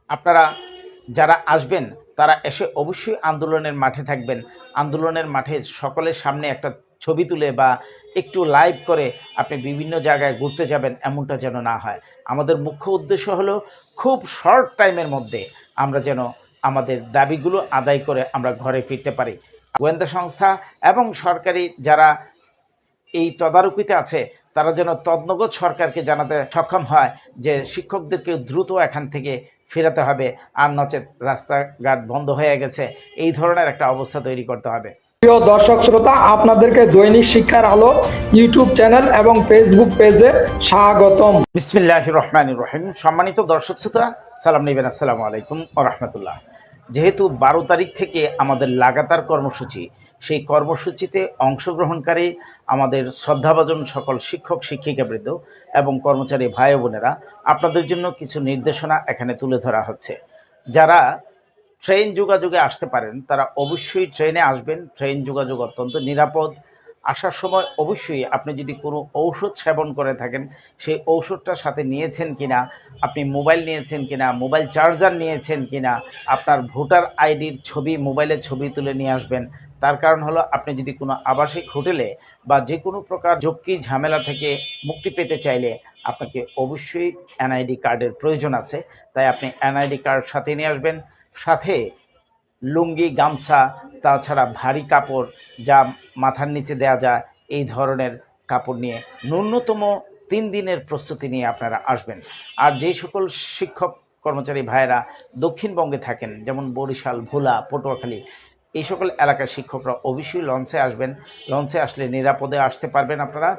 আপনারা যারা আসবেন তারা এসে অবশ্যই আন্দোলনের মাঠে থাকবেন। আন্দোলনের মাঠে সকলের সামনে একটা ছবি তুলে বা একটু লাইভ করে আপনি বিভিন্ন জায়গায় ঘুরতে যাবেন, এমনটা যেন না হয়। আমাদের মুখ্য উদ্দেশ্য হলো খুব শর্ট টাইমের মধ্যে আমরা যেন আমাদের দাবিগুলো আদায় করে আমরা ঘরে ফিরতে পারি। গোয়েন্দা সংস্থা এবং সরকারি যারা এই তদারকিতে আছে তারা যেন তদনগর সরকারকে জানাতে সক্ষম হয় যে শিক্ষকদেরকে দ্রুত এখান থেকে ফেরাতে হবে, আর নচেত রাস্তাঘাট বন্ধ হয়ে গেছে, এই ধরনের একটা অবস্থা তৈরি করতে হবে। প্রিয় দর্শক শ্রোতা, আপনাদেরকে দৈনিক শিক্ষার আলো ইউটিউব চ্যানেল এবং ফেসবুক পেজে স্বাগতম। বিসমিল্লাহির রহমানির রহিম। সম্মানিত দর্শক শ্রোতা, সালাম নেবেন, আসসালামু আলাইকুম ওয়া রাহমাতুল্লাহ। যেহেতু 12 তারিখ থেকে আমাদের লাগাতার কর্মসূচি, সেই কর্মসূচিতে অংশগ্রহণকারী আমাদের শ্রদ্ধাভাজন সকল শিক্ষক শিক্ষিকাবৃন্দ এবং কর্মচারী ভাই বোনেরা, আপনাদের জন্য কিছু নির্দেশনা এখানে তুলে ধরা হচ্ছে। যারা ট্রেন যোগাযোগে আসতে পারেন তারা অবশ্যই ট্রেনে আসবেন। ট্রেন যোগাযোগ অত্যন্ত নিরাপদ। আসার সময় অবশ্যই আপনি যদি কোনো ঔষধ সেবন করে থাকেন, সেই ঔষধটা সাথে নিয়েছেন কিনা, আপনি মোবাইল নিয়েছেন কিনা, মোবাইল চার্জার নিয়েছেন কিনা, আপনার ভোটার আইডির ছবি, মোবাইলের ছবি তুলে নিয়ে আসবেন। তার কারণ হলো আপনি যদি কোনো আবাসিক হোটেলে বা যে কোনো প্রকার ঝক্কি ঝামেলা থেকে মুক্তি পেতে চাইলে আপনাকে অবশ্যই এনআইডি কার্ডের প্রয়োজন আছে। তাই আপনি এনআইডি কার্ড সাথে নিয়ে আসবেন। সাথে লুঙ্গি, গামছা, তাছাড়া ভারী কাপড় যা মাথার নিচে দেয়া যায়, এই ধরনের কাপড় নিয়ে ন্যূনতম 3 দিনের প্রস্তুতি নিয়ে আপনারা আসবেন। আর যে সকল শিক্ষক কর্মচারী ভাইয়েরা দক্ষিণবঙ্গে থাকেন, যেমন বরিশাল, ভোলা, পটুয়াখালী, এই সকল এলাকার শিক্ষকরা অবশ্যই লঞ্চে আসবেন। লঞ্চে আসলে নিরাপদে আসতে পারবেন। আপনারা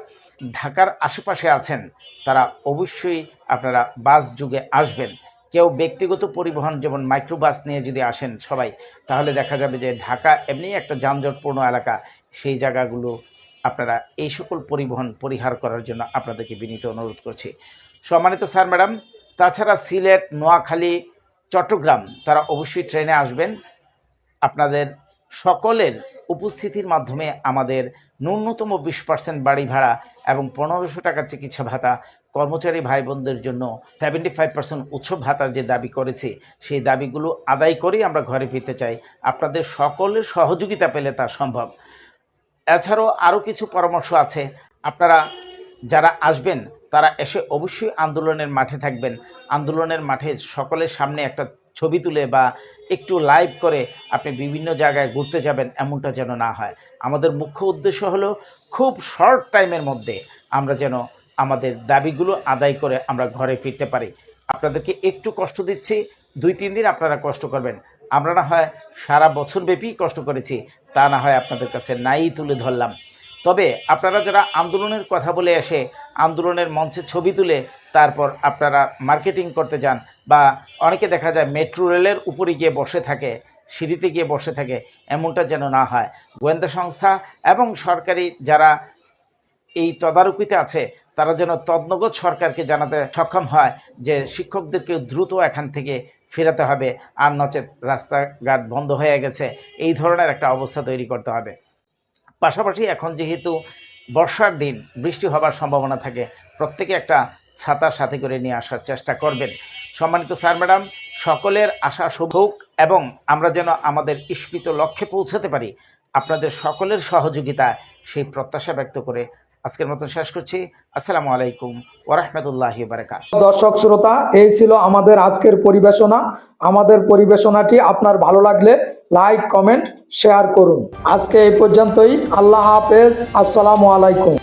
ঢাকার আশেপাশে আছেন তারা অবশ্যই আপনারা বাস যুগে আসবেন। কেউ ব্যক্তিগত পরিবহন যেমন মাইক্রোবাস নিয়ে যদি আসেন সবাই, তাহলে দেখা যাবে যে ঢাকা এমনি একটা যানজটপূর্ণ এলাকা, সেই জায়গাগুলো আপনারা এই সকল পরিবহন পরিহার করার জন্য আপনাদেরকে বিনীত অনুরোধ করছি। সম্মানিত স্যার ম্যাডাম, তাছাড়া সিলেট, নোয়াখালী, চট্টগ্রাম তারা অবশ্যই ট্রেনে আসবেন। আপনাদের সকলের উপস্থিতির মাধ্যমে আমাদের ন্যূনতম 20% বাড়ি ভাড়া এবং 1500 টাকা চিকিৎসা ভাতা, কর্মচারী ভাই বোনদের জন্য 75% উৎসব ভাতার যে দাবি করেছি, সেই দাবিগুলো আদায় করেই আমরা ঘরে ফিরতে চাই। আপনাদের সকলের সহযোগিতা পেলে তা সম্ভব। এছাড়াও আরও কিছু পরামর্শ আছে। আপনারা যারা আসবেন তারা এসে অবশ্যই আন্দোলনের মাঠে থাকবেন। আন্দোলনের মাঠে সকলের সামনে একটা ছবি তুলে বা একটু লাইভ করে আপনি বিভিন্ন জায়গায় ঘুরতে যাবেন, এমনটা যেন না হয়। আমাদের মুখ্য উদ্দেশ্য হলো খুব শর্ট টাইমের মধ্যে আমরা যেন আমাদের দাবিগুলো আদায় করে আমরা ঘরে ফিরতে পারি। আপনাদেরকে একটু কষ্ট দিচ্ছি, 2-3 দিন আপনারা কষ্ট করবেন। আমরা না হয় সারা বছর ব্যাপী কষ্ট করেছি, তা না হয় আপনাদের কাছে নাই তুলে ধরলাম। তবে আপনারা যারা আন্দোলনের কথা বলে এসে আন্দোলনের মঞ্চে ছবি তুলে তারপর আপনারা মার্কেটিং করতে যান, বা অনেকে দেখা যায় মেট্রো রেলের উপরে গিয়ে বসে থাকে, সিঁড়িতে গিয়ে বসে থাকে, এমনটা যেন না হয়। গোয়েন্দা সংস্থা এবং সরকারি যারা এই তদারকিতে আছে তারা যেন তদনগর সরকারকে জানাতে সক্ষম হয় যে শিক্ষকদেরকে দ্রুত এখান থেকে ফেরাতে হবে, আর নচেত রাস্তাঘাট বন্ধ হয়ে গেছে, এই ধরনের একটা অবস্থা তৈরি করতে হবে। পাশাপাশি এখন যেহেতু বর্ষার দিন, বৃষ্টি হবার সম্ভাবনা থাকে, প্রত্যেকে একটা ছাতা সাথে করে নিয়ে আসার চেষ্টা করবেন। সম্মানিত স্যার ম্যাডাম, সকলের আশা শুভ হোক এবং আমরা যেন আমাদের ইস্পিত লক্ষ্যে পৌঁছাতে পারি আপনাদের সকলের সহযোগিতা, সেই প্রত্যাশা ব্যক্ত করে আজকের মতো শেষ করছি। আসসালামু আলাইকুম ওয়া রাহমাতুল্লাহি ওয়া বারাকাতুহু। দর্শক শ্রোতা, এই ছিল আমাদের আজকের পরিবেশনা। আমাদের পরিবেশনাটি আপনার ভালো লাগলে লাইক, কমেন্ট, শেয়ার করুন। আজকে এই পর্যন্তই। আল্লাহ হাফেজ। আসসালামু আলাইকুম।